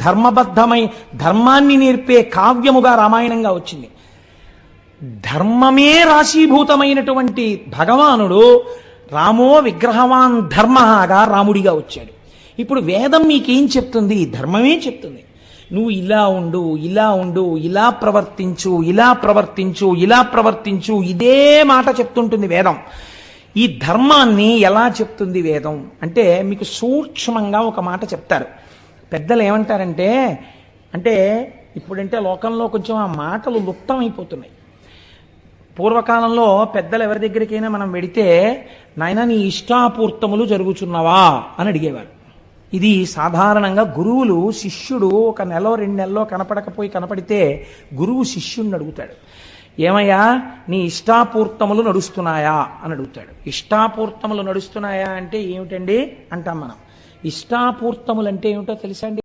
ధర్మబద్ధమై ధర్మాన్ని నేర్పే కావ్యముగా రామాయణంగా వచ్చింది. ధర్మమే రాశీభూతమైనటువంటి భగవానుడు రామో విగ్రహవాన్ ధర్మగా రాముడిగా వచ్చాడు. ఇప్పుడు వేదం మీకేం చెప్తుంది? ధర్మమే చెప్తుంది. నువ్వు ఇలా ఉండు, ఇలా ఉండు, ఇలా ప్రవర్తించు, ఇలా ప్రవర్తించు, ఇలా ప్రవర్తించు, ఇదే మాట చెప్తుంటుంది వేదం. ఈ ధర్మాన్ని ఎలా చెప్తుంది వేదం అంటే మీకు సూక్ష్మంగా ఒక మాట చెప్తారు. పెద్దలు ఏమంటారంటే, అంటే ఇప్పుడంటే లోకంలో కొంచెం ఆ మాటలు లుప్తమైపోతున్నాయి. పూర్వకాలంలో పెద్దలు ఎవరి దగ్గరికైనా మనం వెడితే, నాయన నీ ఇష్టాపూర్తములు జరుగుచున్నవా అని అడిగేవారు. ఇది సాధారణంగా గురువులు శిష్యుడు ఒక నెల 2 నెలల్లో కనపడితే గురువు శిష్యుడిని అడుగుతాడు, ఏమయ్యా నీ ఇష్టాపూర్తములు నడుస్తున్నాయా అని అడుగుతాడు. ఇష్టాపూర్తములు నడుస్తున్నాయా అంటే ఏమిటండి అంటాం మనం. ఇష్టాపూర్తములు అంటే ఏమిటో తెలుసా అండి?